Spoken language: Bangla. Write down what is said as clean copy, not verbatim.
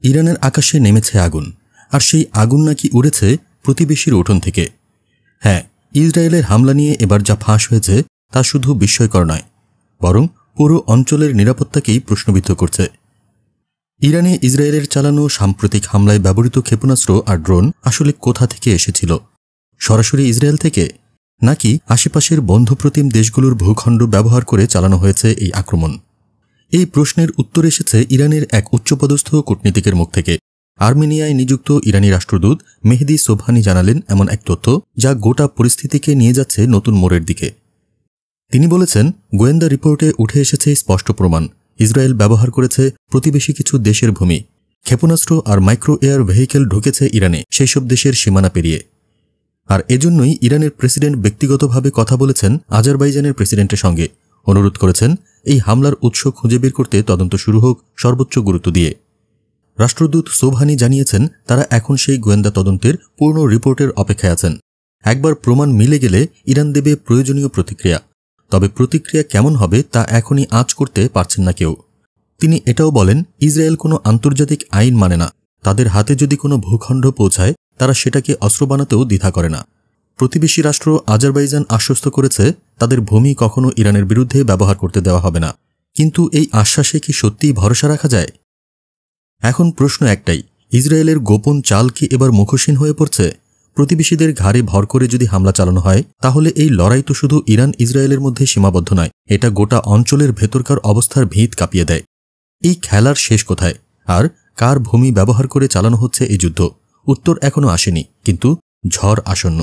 ইরানের আকাশে নেমেছে আগুন, আর সেই আগুন নাকি উড়েছে প্রতিবেশীর উঠোন থেকে। হ্যাঁ, ইসরায়েলের হামলা নিয়ে এবার যা ফাঁস হয়েছে তা শুধু বিস্ময়কর নয়, বরং পুরো অঞ্চলের নিরাপত্তাকেই প্রশ্নবিদ্ধ করছে। ইরানে ইসরায়েলের চালানো সাম্প্রতিক হামলায় ব্যবহৃত ক্ষেপণাস্ত্র আর ড্রোন আসলে কোথা থেকে এসেছিল? সরাসরি ইসরায়েল থেকে, নাকি আশেপাশের বন্ধুপ্রতিম দেশগুলোর ভূখণ্ড ব্যবহার করে চালানো হয়েছে এই আক্রমণ? এই প্রশ্নের উত্তর এসেছে ইরানের এক উচ্চপদস্থ কূটনীতিকের মুখ থেকে। আর্মেনিয়ায় নিযুক্ত ইরানি রাষ্ট্রদূত মেহেদি সোবহানি জানালেন এমন এক তথ্য যা গোটা পরিস্থিতিকে নিয়ে যাচ্ছে নতুন মোড়ের দিকে। তিনি বলেছেন, গোয়েন্দা রিপোর্টে উঠে এসেছে স্পষ্ট প্রমাণ ইসরায়েল ব্যবহার করেছে প্রতিবেশী কিছু দেশের ভূমি, ক্ষেপণাস্ত্র আর মাইক্রো এয়ার ভেহিকেল ঢুকেছে ইরানে সেই সব দেশের সীমানা পেরিয়ে। আর এজন্যই ইরানের প্রেসিডেন্ট ব্যক্তিগতভাবে কথা বলেছেন আজারবাইজানের প্রেসিডেন্টের সঙ্গে, অনুরোধ করেছেন এই হামলার উৎস খুঁজে বের করতে তদন্ত শুরু হোক সর্বোচ্চ গুরুত্ব দিয়ে। রাষ্ট্রদূত সোবহানি জানিয়েছেন তারা এখন সেই গোয়েন্দা তদন্তের পূর্ণ রিপোর্টের অপেক্ষায় আছেন। একবার প্রমাণ মিলে গেলে ইরান দেবে প্রয়োজনীয় প্রতিক্রিয়া, তবে প্রতিক্রিয়া কেমন হবে তা এখনই আঁচ করতে পারছেন না কেউ। তিনি এটাও বলেন, ইসরায়েল কোনো আন্তর্জাতিক আইন মানে না, তাদের হাতে যদি কোনো ভূখণ্ড পৌঁছায় তারা সেটাকে অস্ত্র বানাতেও দ্বিধা করে না। প্রতিবেশী রাষ্ট্র আজারবাইজান আশ্বস্ত করেছে তাদের ভূমি কখনো ইরানের বিরুদ্ধে ব্যবহার করতে দেওয়া হবে না। কিন্তু এই আশ্বাসে কি সত্যিই ভরসা রাখা যায়? এখন প্রশ্ন একটাই, ইসরায়েলের গোপন চাল কি এবার মুখোশহীন হয়ে পড়ছে? প্রতিবেশীদের ঘাড়ে ভর করে যদি হামলা চালানো হয় তাহলে এই লড়াই তো শুধু ইরান ইসরায়েলের মধ্যে সীমাবদ্ধ নয়, এটা গোটা অঞ্চলের ভেতরকার অবস্থার ভিত কাঁপিয়ে দেয়। এই খেলার শেষ কোথায়, আর কার ভূমি ব্যবহার করে চালানো হচ্ছে এই যুদ্ধ? উত্তর এখনো আসেনি, কিন্তু ঝড় আসন্ন।